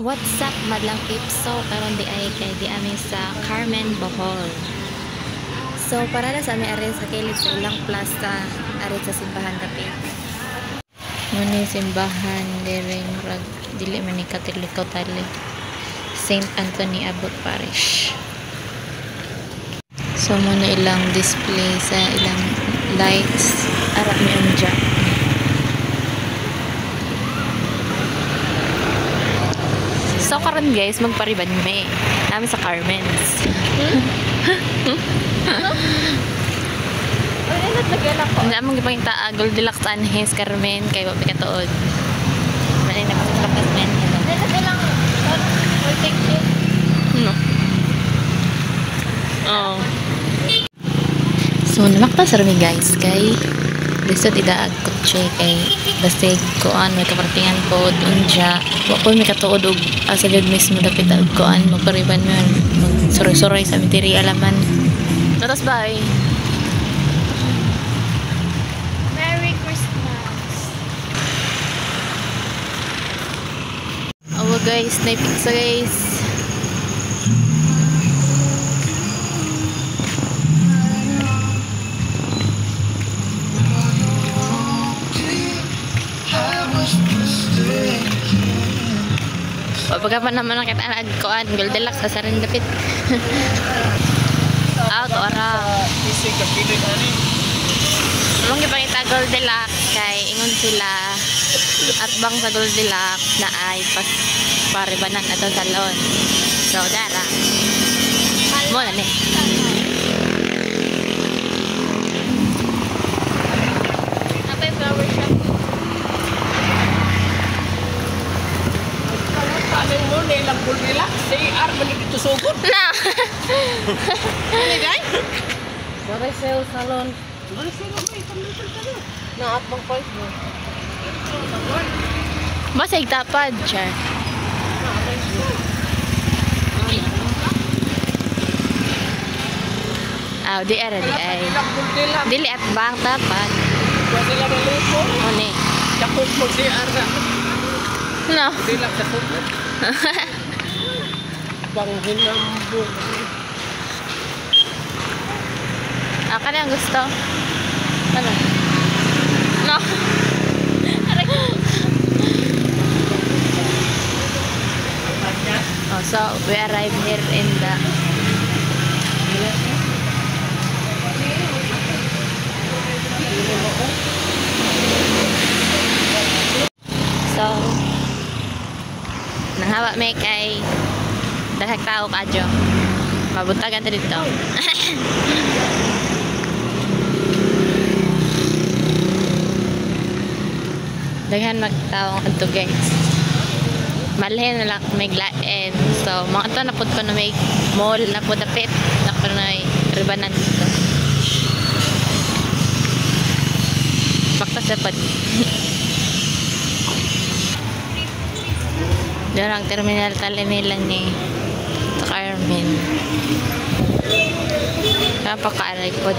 What's up, madlang ipso karon di ay kay di amin sa Carmen, Bohol. So para na sa amin ari sa kilid sa ilang plaza ari sa simbahan dapit. Muni simbahan dire murag dili man ni Katoliko tali. Saint Anthony Abot Parish. So muna ilang display sa ilang lights ara mi anja. So karon guys, magpariban me namin sa Carmen's. Hindi naman gipangita Goldilocks Anhes Carmen kay wa pikatuod. Manay na kasi kapas men. No. Oh. So namakta sa rami guys kay lisod idaag kotse kay basig kuan may kapartingan po unja wa po may katuod og asa jud mismo dapit og kuan magpariban man magsuroy-suroy sa mitiri alaman. Tatas bye. Merry Christmas. Awa guys, naipiksa guys. Pagkapan naman ang kita nagkuan Goldilocks sa sarin dapit. Out ora. Isig ka Pinoy ani. Among gipangita Goldilocks kay ingon sila at bang sa Goldilocks na ay pas paribanan ato salon. So dara. Mo na ni. Napay flower shop. Paling mo nilang Goldilocks, CR man dito sugod. Na. Ani day? Maricel Salon. Ano sila may kamilton ka na? Naat bang point mo? Basig tapad siya. Aw, di ara di ay. Nilang Goldilocks. Dili at bang tapad. Wa sila malupo. Oni. Dakot mo CR na. No. Goldilocks sa sugod. Bang hinambog. Ka na ang gusto. Ano? No. Aray. Oh, so we arrive here in the so nahawa may kay daghang tao kadyo mabuntagan ta dito. Daghan magtaong adto guys. Malhin na lang may glaen. So mga ito napod ko na may mall na po dapit. Napod na may ribanan dito. Baktas dapat. Darang terminal tali nila ni Carmen. Napaka-aray po.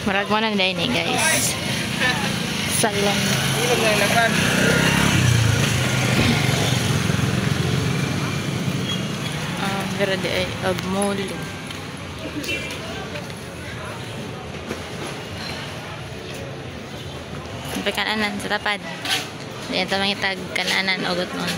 Marag mo na ni guys. Salon. Ilog na ilakan. Pero di ay mall. Pagkananan sa tapad. Diyan ito mangitag kananan ugot nun.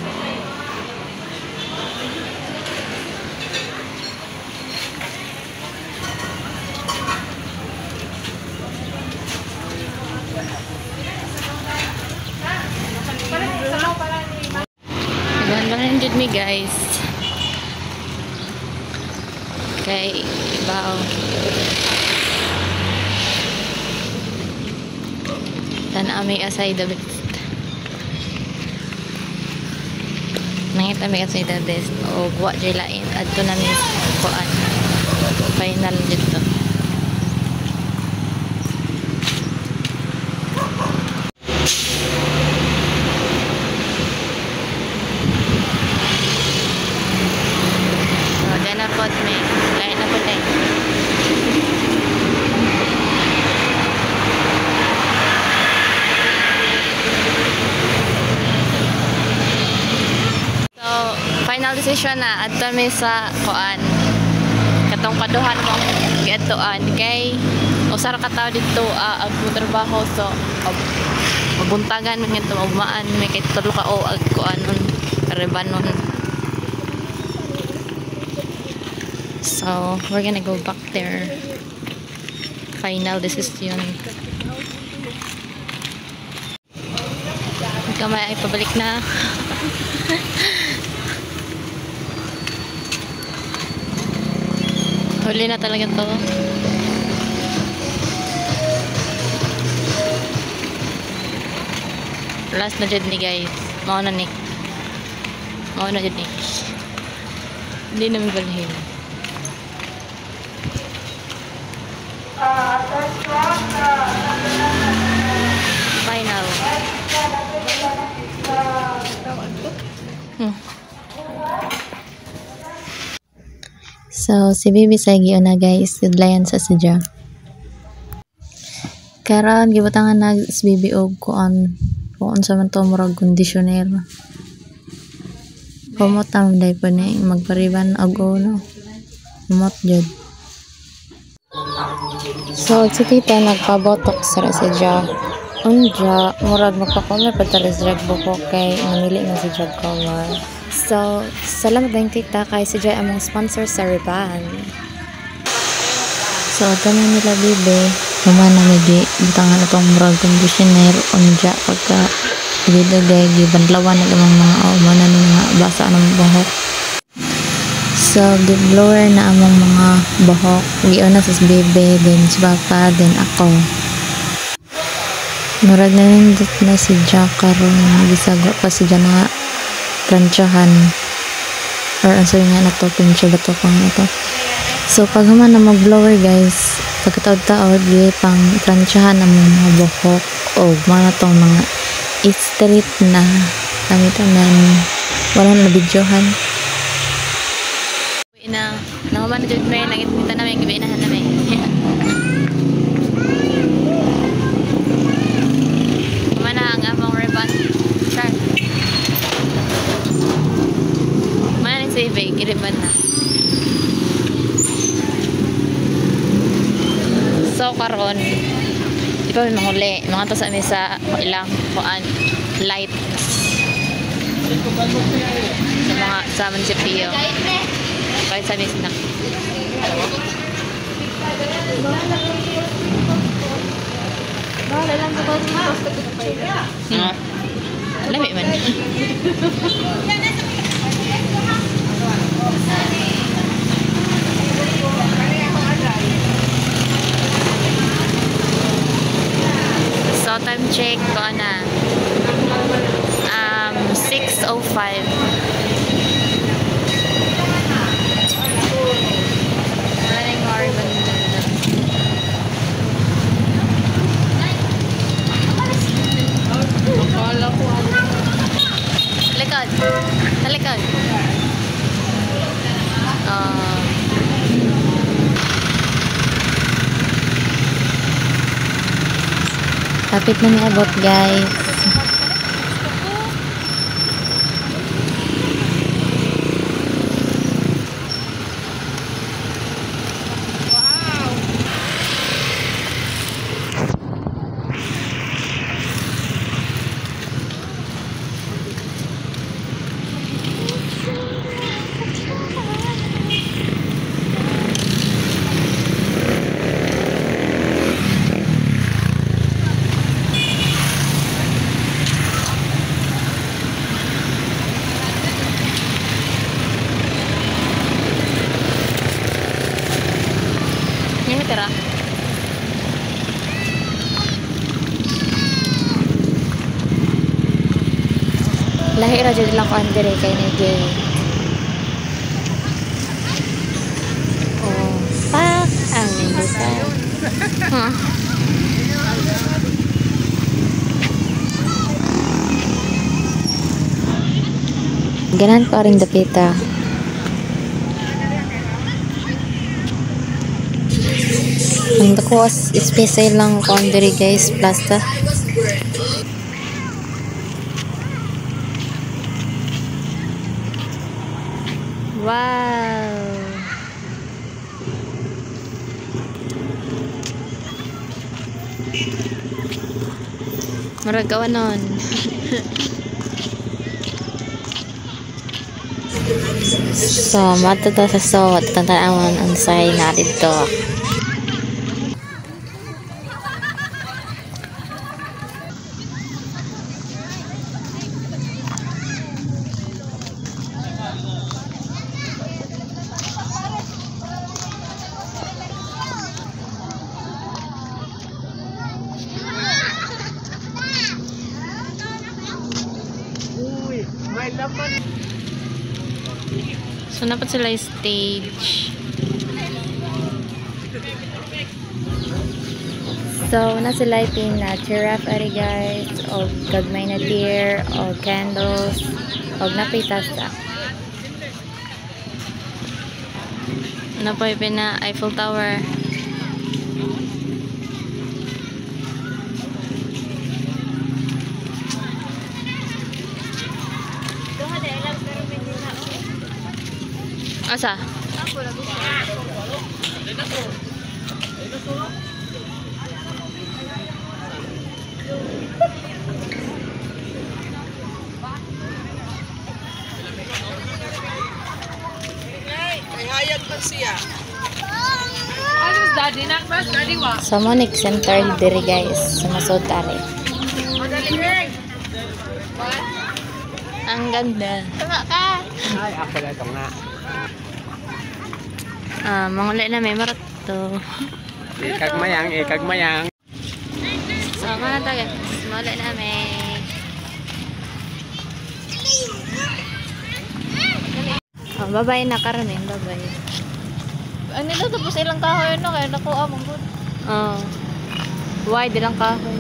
Nagandang me guys. Kay ibaw. Dan ami asay dabit. Nangita mi asay dabit. O guwa jay lain. Adto na mi kuan. Final dito. So, dyan na po may lain na po tayo. destination na adto mi sa kuan. Katong paduhan mo giadtoan kay usar ka tawo dito ag trabaho so mabuntagan man ngito ugmaan may kay tulo ka o ag kuanon rebanon. So we're gonna go back there. Final decision. Kamay ay pabalik na. Huli na talaga to. Last na dyan ni guys. Mauna ni. Mauna dyan ni. Hindi namin balhin. Final. So, si Bibi sa giuna guys, sidlayan sa sadya. Karon gibutangan na si Bibi og kuan sa man to murag conditioner. Kumot tam day po ni magpariban og no. Kumot jud. So, si tita nagpabotox sa sadya. Unja, murag magpakolor pa tali sa buko kay namili na si Jog Color. So, salamat din tita kay si Jay among sponsor sa Riban. So, ito na nila Bibi. Naman na may butangan itong murag conditioner. Unja, pagka gidagay, gibandlawan na gamang mga mana ng mga basa ng buhok. So, blower na among mga buhok. Giuna sa Bibi, then si Papa, then ako. Murag na nindot na si Jack karon gisago pa si Jack na planchahan or ang sabi nga na to pincha ba to pang ito. So pag human na mag blower guys, pagkataod-taod di pang planchahan ang mga buhok o mga tong mga straight na kamitan wala na videohan. Ina naman na jud may nangita namin gibinahan namin. Save, kiriban na. So karon di pa may mahuli mga to sa mesa ilang kuan light sa mga sa munisipyo kahit sa mesa na lami man. So time check ko na 6:05. Maraming mariban talikod talikod. Kapit na niabot guys. Tira. Lahi ra jud lang ko andere kay na gay. Oh, pak ang bisa. Ganan ko ring dapita. Ang dako space lang ko andere guys plasta. Wow. Murag gawanon. So, mato to sa sot. Tantaan ang say na dito. Uy, may laman. So, dapat sila yung stage. So, na sila yung giraffe ari guys, o gagmay na deer, o candles, o napitasa. Ano pa yung na Eiffel Tower. Asa? Ako lagi siya. May hayag man siya. Ano daddy nak mas daddy wa? So, Monic Center diri guys, sa Masod ari. Ang ganda. Tanga ka. Ay, ako na ito nga. Mangulay na may marat to. Ikagmayang. So, mga taga, mangulay na may. Oh, babay na Carmen, babay. Ang nila tapos ilang kahoy no kaya nakuha mong good. Oh. Wide lang kahoy.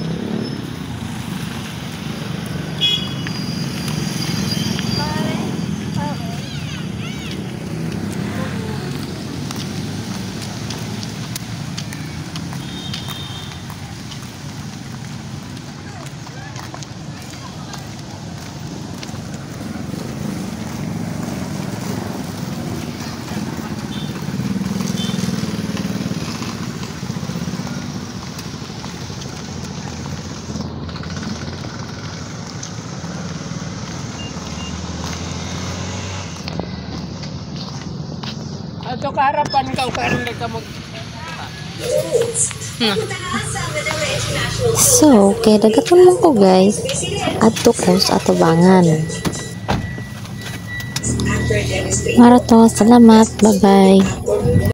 Ato kaharapan ka karon ka mag So, kaya dagaton mo ko guys. Adto ko sa atubangan. Marato, salamat. Bye-bye.